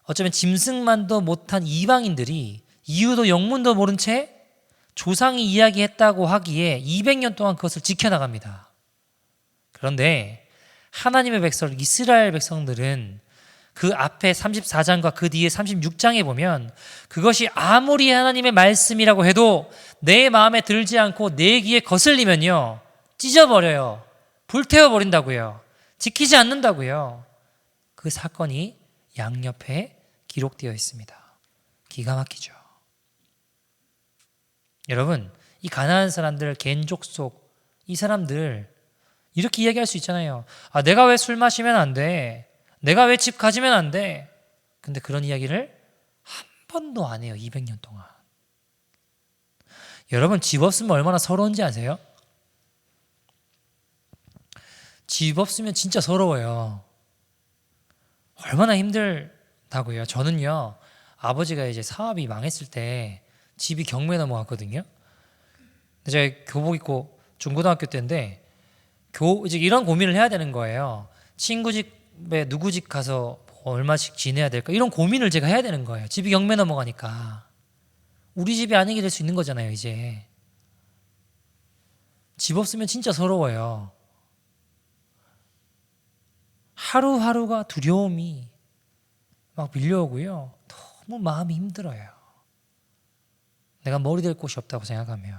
Speaker 1: 어쩌면 짐승만도 못한 이방인들이 이유도 영문도 모른 채 조상이 이야기했다고 하기에 200년 동안 그것을 지켜나갑니다. 그런데 하나님의 백성 이스라엘 백성들은 그 앞에 34장과 그 뒤에 36장에 보면 그것이 아무리 하나님의 말씀이라고 해도 내 마음에 들지 않고 내 귀에 거슬리면요 찢어버려요. 불태워버린다고요. 지키지 않는다고요. 그 사건이 양옆에 기록되어 있습니다. 기가 막히죠. 여러분, 이 가나안 사람들, 겐족속 이 사람들 이렇게 이야기할 수 있잖아요. 내가 왜 술 마시면 안 돼? 내가 왜 집 가지면 안 돼? 근데 그런 이야기를 한 번도 안 해요. 200년 동안. 여러분, 집 없으면 얼마나 서러운지 아세요? 집 없으면 진짜 서러워요. 얼마나 힘들다고요. 저는요, 아버지가 이제 사업이 망했을 때 집이 경매에 넘어갔거든요. 제가 교복 입고 중고등학교 때인데 이제 이런 고민을 해야 되는 거예요. 친구 집에 누구 집 가서 얼마씩 지내야 될까? 이런 고민을 제가 해야 되는 거예요. 집이 경매 넘어가니까. 우리 집이 아니게 될 수 있는 거잖아요, 이제. 집 없으면 진짜 서러워요. 하루하루가 두려움이 막 밀려오고요. 너무 마음이 힘들어요. 내가 머리 댈 곳이 없다고 생각하면.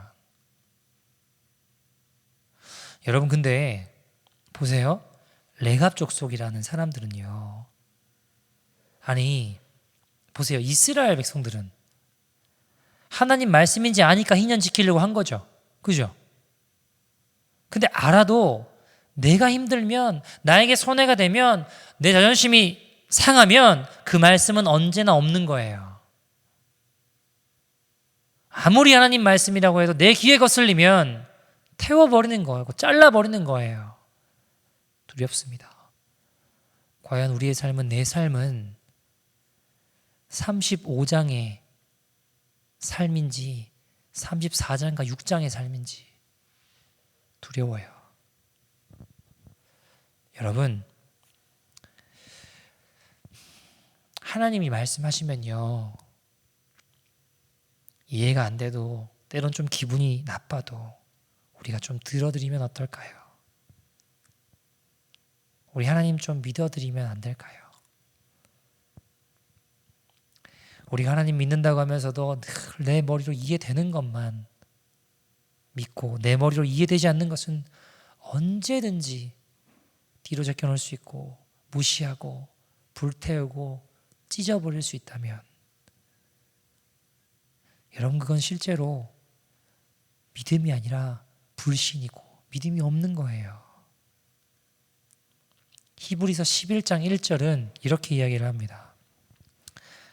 Speaker 1: 여러분, 근데 보세요. 레갑 족속이라는 사람들은요. 아니, 보세요. 이스라엘 백성들은 하나님 말씀인지 아니까 희년 지키려고 한 거죠. 그죠? 근데 알아도 내가 힘들면, 나에게 손해가 되면, 내 자존심이 상하면 그 말씀은 언제나 없는 거예요. 아무리 하나님 말씀이라고 해도 내 귀에 거슬리면 태워버리는 거예요. 잘라버리는 거예요. 두렵습니다. 과연 우리의 삶은, 내 삶은 35장의 삶인지 34장과 6장의 삶인지 두려워요. 여러분, 하나님이 말씀하시면요, 이해가 안 돼도 때론 좀 기분이 나빠도 우리가 좀 들어드리면 어떨까요? 우리 하나님 좀 믿어드리면 안 될까요? 우리 하나님 믿는다고 하면서도 늘 내 머리로 이해되는 것만 믿고 내 머리로 이해되지 않는 것은 언제든지 뒤로 제껴놓을 수 있고 무시하고 불태우고 찢어버릴 수 있다면 여러분, 그건 실제로 믿음이 아니라 불신이고 믿음이 없는 거예요. 히브리서 11장 1절은 이렇게 이야기를 합니다.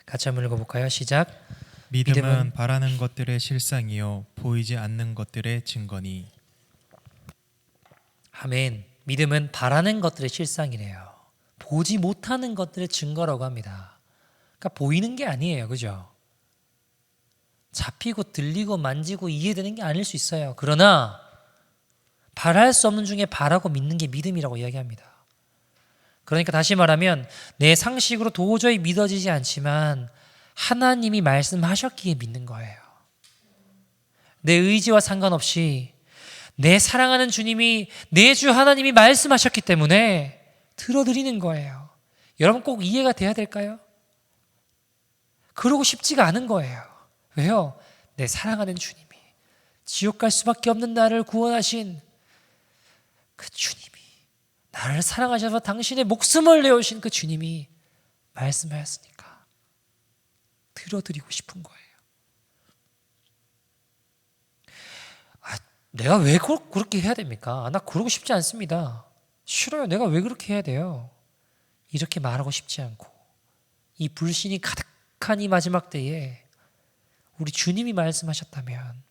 Speaker 1: 같이 한번 읽어볼까요? 시작.
Speaker 2: 믿음은 바라는 것들의 실상이요 보이지 않는 것들의 증거니.
Speaker 1: 아멘. 믿음은 바라는 것들의 실상이래요. 보지 못하는 것들의 증거라고 합니다. 그러니까 보이는 게 아니에요. 그죠? 잡히고 들리고 만지고 이해되는 게 아닐 수 있어요. 그러나 바랄 수 없는 중에 바라고 믿는 게 믿음이라고 이야기합니다. 그러니까 다시 말하면 내 상식으로 도저히 믿어지지 않지만 하나님이 말씀하셨기에 믿는 거예요. 내 의지와 상관없이 내 사랑하는 주님이, 내 주 하나님이 말씀하셨기 때문에 들어드리는 거예요. 여러분, 꼭 이해가 돼야 될까요? 그러고 싶지가 않은 거예요. 왜요? 내 사랑하는 주님이, 지옥 갈 수밖에 없는 나를 구원하신 그 주님이, 나를 사랑하셔서 당신의 목숨을 내어주신 그 주님이 말씀하였으니까 들어드리고 싶은 거예요. 내가 왜 그렇게 해야 됩니까? 나 그러고 싶지 않습니다. 싫어요. 내가 왜 그렇게 해야 돼요? 이렇게 말하고 싶지 않고 이 불신이 가득한 이 마지막 때에 우리 주님이 말씀하셨다면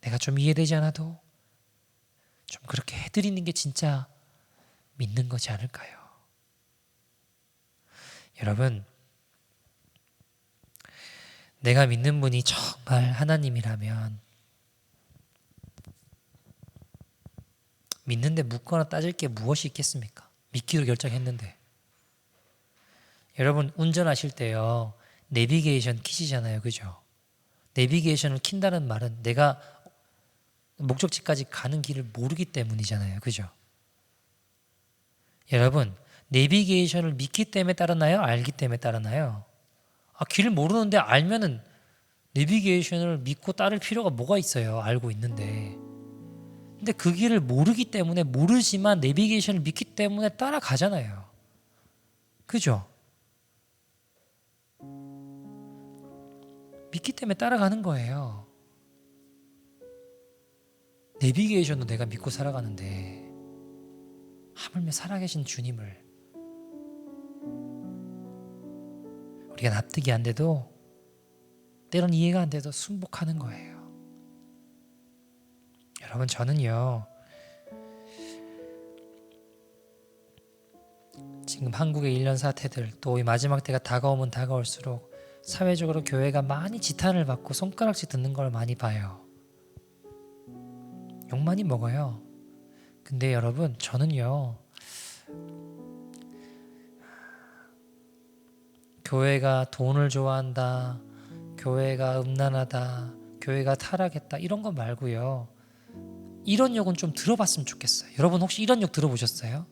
Speaker 1: 내가 좀 이해되지 않아도 좀 그렇게 해드리는 게 진짜 믿는 거지 않을까요? 여러분, 내가 믿는 분이 정말 하나님이라면 믿는데 묻거나 따질 게 무엇이 있겠습니까? 믿기로 결정했는데. 여러분, 운전하실 때요, 내비게이션 키시잖아요. 그죠? 내비게이션을 킨다는 말은 내가 목적지까지 가는 길을 모르기 때문이잖아요. 그죠? 여러분, 내비게이션을 믿기 때문에 따르나요? 알기 때문에 따르나요? 길을 모르는데 알면은 내비게이션을 믿고 따를 필요가 뭐가 있어요? 알고 있는데. 근데 그 길을 모르기 때문에, 모르지만 내비게이션을 믿기 때문에 따라가잖아요. 그죠? 믿기 때문에 따라가는 거예요. 내비게이션도 내가 믿고 살아가는데 하물며 살아계신 주님을 우리가 납득이 안 돼도, 때론 이해가 안 돼도 순복하는 거예요. 여러분, 저는요, 지금 한국의 일련 사태들, 또 이 마지막 때가 다가오면 다가올수록 사회적으로 교회가 많이 지탄을 받고 손가락질 듣는 걸 많이 봐요. 욕 많이 먹어요. 근데 여러분, 저는요, 교회가 돈을 좋아한다, 교회가 음란하다, 교회가 타락했다, 이런 거 말고요, 이런 욕은 좀 들어봤으면 좋겠어요. 여러분, 혹시 이런 욕 들어보셨어요?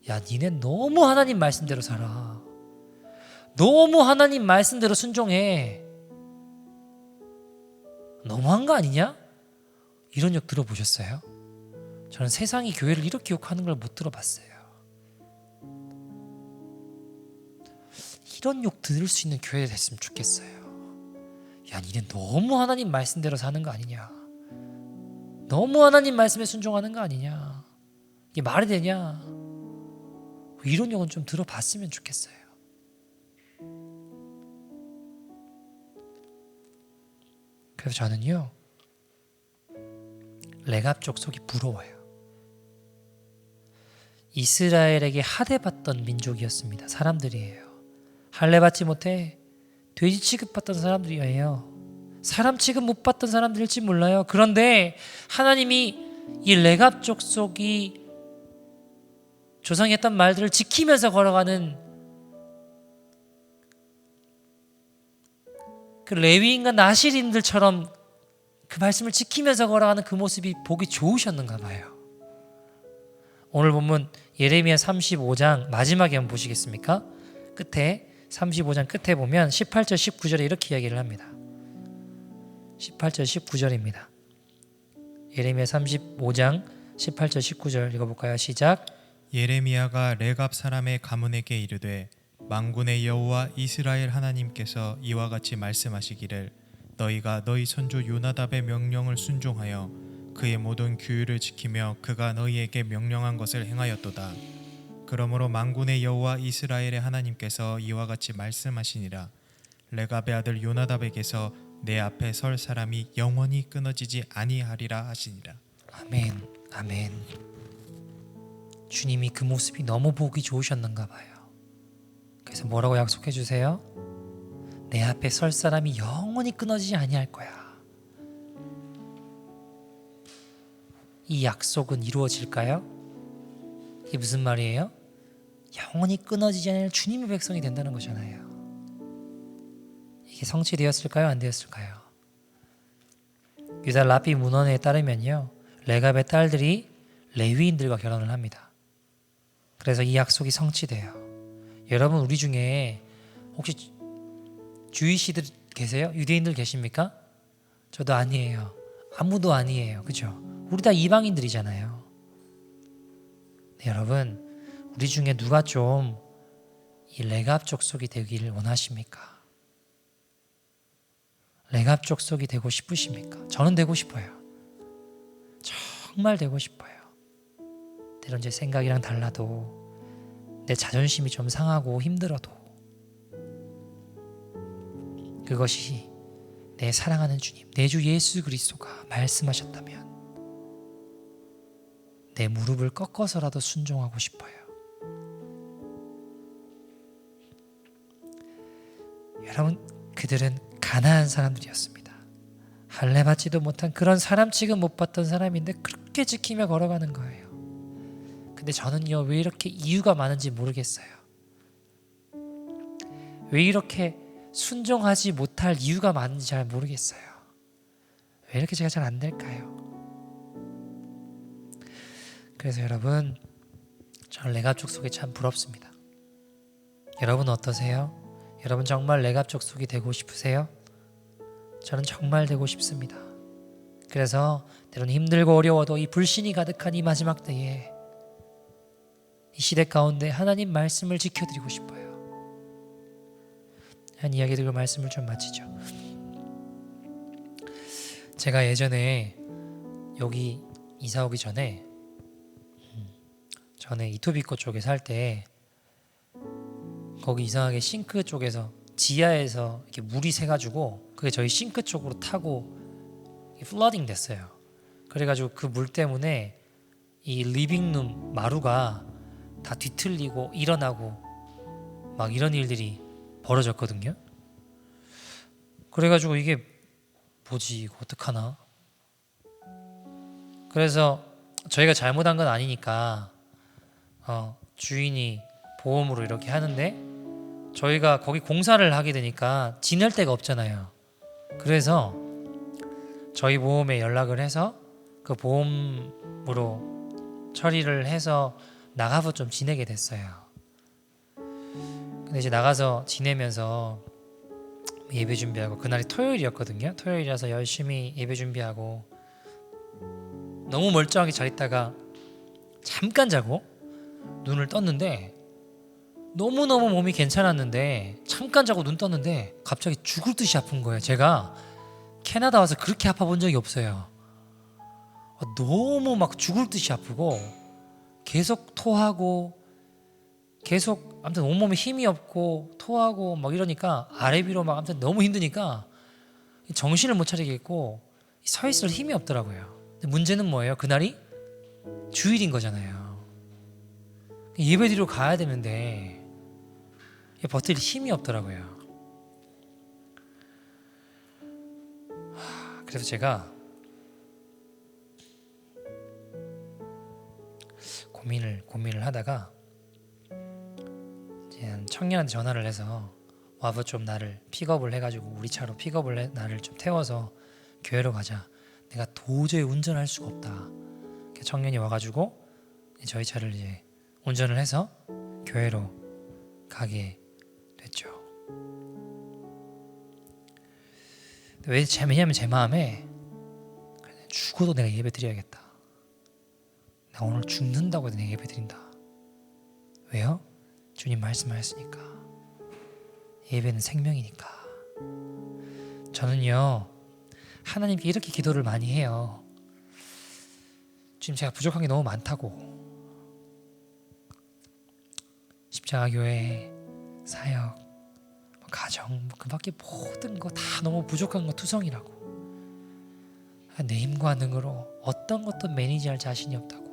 Speaker 1: 야, 니네 너무 하나님 말씀대로 살아. 너무 하나님 말씀대로 순종해. 너무한 거 아니냐? 이런 욕 들어보셨어요? 저는 세상이 교회를 이렇게 욕하는 걸 못 들어봤어요. 이런 욕 들을 수 있는 교회가 됐으면 좋겠어요. 야, 니네 너무 하나님 말씀대로 사는 거 아니냐? 너무 하나님 말씀에 순종하는 거 아니냐? 이게 말이 되냐? 이런 욕은 좀 들어봤으면 좋겠어요. 그래서 저는요, 레갑 족속이 부러워요. 이스라엘에게 하대받던 민족이었습니다. 사람들이에요. 할례받지 못해 돼지 취급받던 사람들이에요. 사람 취급 못 받던 사람들일지 몰라요. 그런데 하나님이 이 레갑 족속이 조상이 했던 말들을 지키면서 걸어가는 그 레위인과 나실인들처럼 그 말씀을 지키면서 걸어가는 그 모습이 보기 좋으셨는가 봐요. 오늘 본문 예레미야 35장 마지막에 한번 보시겠습니까? 끝에 35장 끝에 보면 18절 19절에 이렇게 이야기를 합니다. 18절 19절입니다. 예레미야 35장 18절 19절 읽어볼까요? 시작.
Speaker 2: 예레미야가 레갑 사람의 가문에게 이르되 만군의 여호와 이스라엘 하나님께서 이와 같이 말씀하시기를 너희가 너희 선조 요나답의 명령을 순종하여 그의 모든 규율을 지키며 그가 너희에게 명령한 것을 행하였도다. 그러므로 만군의 여호와 이스라엘의 하나님께서 이와 같이 말씀하시니라. 레갑의 아들 요나답에게서 내 앞에 설 사람이 영원히 끊어지지 아니하리라 하시니라.
Speaker 1: 아멘. 아멘. 주님이 그 모습이 너무 보기 좋으셨는가 봐요. 그래서 뭐라고 약속해 주세요? 내 앞에 설 사람이 영원히 끊어지지 아니할 거야. 이 약속은 이루어질까요? 이게 무슨 말이에요? 영원히 끊어지지 않을 주님의 백성이 된다는 거잖아요. 이게 성취되었을까요? 안 되었을까요? 유다 라피 문헌에 따르면요, 레갑의 딸들이 레위인들과 결혼을 합니다. 그래서 이 약속이 성취돼요. 여러분, 우리 중에 혹시 주이시들 계세요? 유대인들 계십니까? 저도 아니에요. 아무도 아니에요. 그죠? 우리 다 이방인들이잖아요. 네, 여러분, 우리 중에 누가 좀 이 레갑 족속이 되기를 원하십니까? 레갑 족속이 되고 싶으십니까? 저는 되고 싶어요. 정말 되고 싶어요. 때론 제 생각이랑 달라도, 내 자존심이 좀 상하고 힘들어도, 그것이 내 사랑하는 주님, 내 주 예수 그리스도가 말씀하셨다면 내 무릎을 꺾어서라도 순종하고 싶어요. 여러분, 그들은 가난한 사람들이었습니다. 할례받지도 못한 그런 사람 취급 못 받던 사람인데 그렇게 지키며 걸어가는 거예요. 근데 저는요, 왜 이렇게 이유가 많은지 모르겠어요. 왜 이렇게 순종하지 못할 이유가 많은지 잘 모르겠어요. 왜 이렇게 제가 잘 안 될까요? 그래서 여러분, 저는 레갑 족속이 참 부럽습니다. 여러분 어떠세요? 여러분 정말 레갑 족속이 되고 싶으세요? 저는 정말 되고 싶습니다. 그래서 때로는 힘들고 어려워도 이 불신이 가득한 이 마지막 때에 이 시대 가운데 하나님 말씀을 지켜드리고 싶어요. 한 이야기 들고 말씀을 좀 마치죠. 제가 예전에 여기 이사 오기 전에 전에 이토비코 쪽에 살 때 거기 이상하게 싱크 쪽에서 지하에서 이렇게 물이 새가지고 그게 저희 싱크 쪽으로 타고 플러딩 됐어요. 그래가지고 그 물 때문에 이 리빙룸 마루가 다 뒤틀리고 일어나고 막 이런 일들이 벌어졌거든요. 그래가지고 이게 뭐지, 이거 어떡하나. 그래서 저희가 잘못한 건 아니니까 주인이 보험으로 이렇게 하는데 저희가 거기 공사를 하게 되니까 지낼 데가 없잖아요. 그래서 저희 보험에 연락을 해서 그 보험으로 처리를 해서 나가서 좀 지내게 됐어요. 근데 이제 나가서 지내면서 예배 준비하고, 그날이 토요일이었거든요. 토요일이라서 열심히 예배 준비하고 너무 멀쩡하게 잘 있다가 잠깐 자고 눈을 떴는데 너무너무 몸이 괜찮았는데 잠깐 자고 눈 떴는데 갑자기 죽을 듯이 아픈 거예요. 제가 캐나다 와서 그렇게 아파 본 적이 없어요. 너무 막 죽을 듯이 아프고 계속 토하고 계속 아무튼 온몸에 힘이 없고 토하고 막 이러니까 아래 위로 막 아무튼 너무 힘드니까 정신을 못 차리겠고 서 있을 힘이 없더라고요. 근데 문제는 뭐예요? 그날이 주일인 거잖아요. 예배드리러 가야 되는데 버틸 힘이 없더라고요. 그래서 제가 고민을 하다가 이제 청년한테 전화를 해서 와서 좀 나를 픽업을 해가지고 우리 차로 나를 좀 태워서 교회로 가자. 내가 도저히 운전할 수가 없다. 청년이 와가지고 저희 차를 이제 운전을 해서 교회로 가게 됐죠. 왜냐면 제 마음에 죽어도 내가 예배 드려야겠다. 내가 오늘 죽는다고 해도 내가 예배 드린다. 왜요? 주님 말씀하셨으니까. 예배는 생명이니까. 저는요 하나님께 이렇게 기도를 많이 해요. 지금 제가 부족한 게 너무 많다고. 십자가교회, 사역, 가정, 그 밖에 모든 거 다 너무 부족한 거 투성이라고. 내 힘과 능으로 어떤 것도 매니지할 자신이 없다고.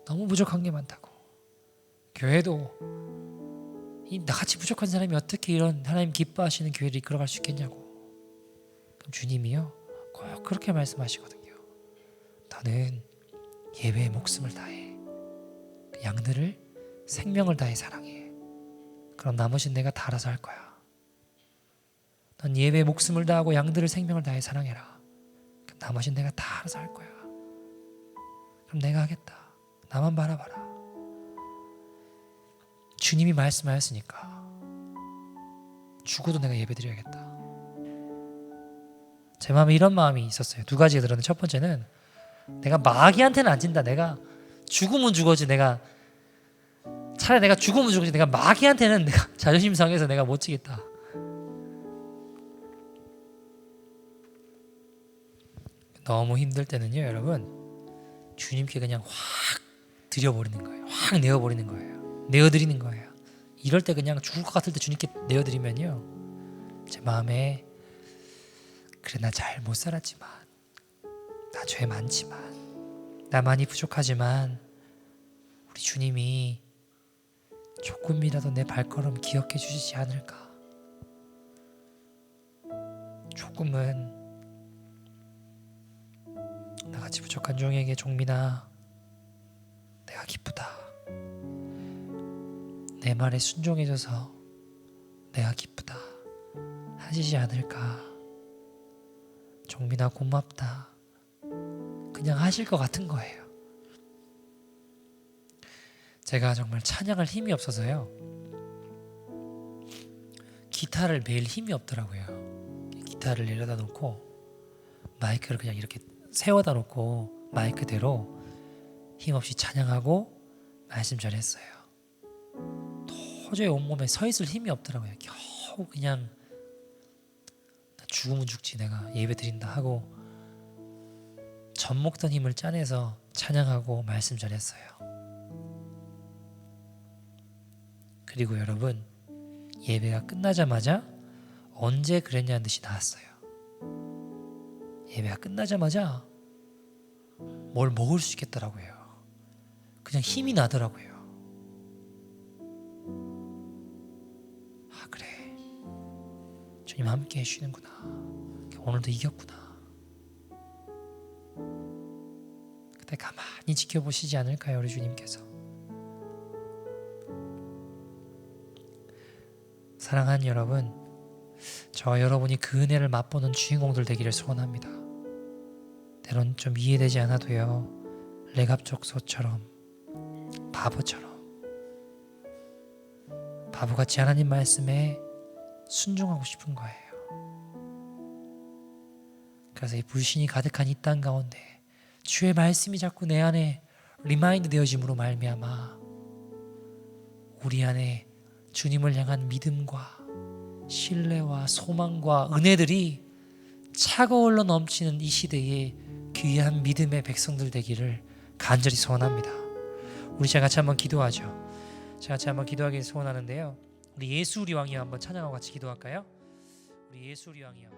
Speaker 1: 너무 부족한 게 많다고. 교회도 나같이 부족한 사람이 어떻게 이런 하나님 기뻐하시는 교회를 이끌어갈 수 있겠냐고. 그럼 주님이요 꼭 그렇게 말씀하시거든요. 너는 예배에 목숨을 다해. 그 양들을 생명을 다해 사랑해. 그럼 나머지는 내가 다 알아서 할 거야. 넌 예배에 목숨을 다하고 양들을 생명을 다해 사랑해라. 그럼 나머지는 내가 다 알아서 할 거야. 그럼 내가 하겠다. 나만 바라봐라. 주님이 말씀하셨으니까 죽어도 내가 예배 드려야겠다. 제 마음에 이런 마음이 있었어요. 두 가지가 들었는데, 첫 번째는 내가 마귀한테는 안 진다. 내가 죽으면 죽어지. 차라리 내가 죽으면 죽어지. 내가 마귀한테는 내가 자존심 상해서 내가 못 지겠다. 너무 힘들 때는요, 여러분, 주님께 그냥 확 드려버리는 거예요. 확 내어버리는 거예요. 내어드리는 거예요. 이럴 때 그냥 죽을 것 같을 때 주님께 내어드리면요, 제 마음에 그래 나 잘 못 살았지만, 나 죄 많지만, 나 많이 부족하지만 우리 주님이 조금이라도 내 발걸음 기억해 주시지 않을까. 조금은 나같이 부족한 종에게 종민아 내가 기쁘다. 내 말에 순종해줘서 내가 기쁘다 하시지 않을까. 종민아 고맙다. 그냥 하실 것 같은 거예요. 제가 정말 찬양할 힘이 없어서요, 기타를 매일 힘이 없더라고요. 기타를 내려다 놓고 마이크를 그냥 이렇게 세워다 놓고 마이크대로 힘없이 찬양하고 말씀 전했어요. 도저히 온몸에 서 있을 힘이 없더라고요. 겨우 그냥 나 죽으면 죽지 내가 예배 드린다 하고 젖먹던 힘을 짜내서 찬양하고 말씀 전했어요. 그리고 여러분, 예배가 끝나자마자 언제 그랬냐는 듯이 나왔어요. 예배가 끝나자마자 뭘 먹을 수 있겠더라고요. 그냥 힘이 나더라고요. 아 그래, 주님 함께 해주시는구나. 오늘도 이겼구나. 그때 가만히 지켜보시지 않을까요, 우리 주님께서. 사랑하는 여러분, 저와 여러분이 그 은혜를 맛보는 주인공들 되기를 소원합니다. 때론 좀 이해되지 않아도요, 레갑족소처럼 바보같이 하나님 말씀에 순종하고 싶은 거예요. 그래서 이 불신이 가득한 이 땅 가운데 주의 말씀이 자꾸 내 안에 리마인드 되어짐으로 말미암아 우리 안에 주님을 향한 믿음과 신뢰와 소망과 은혜들이 차가울러 넘치는 이 시대에 귀한 믿음의 백성들 되기를 간절히 소원합니다. 우리 같이 한번 기도하죠. 같이 한번 기도하기를 소원하는데요, 우리 예수 우리 왕이여 한번 찬양하고 같이 기도할까요? 우리 예수 우리 왕이여.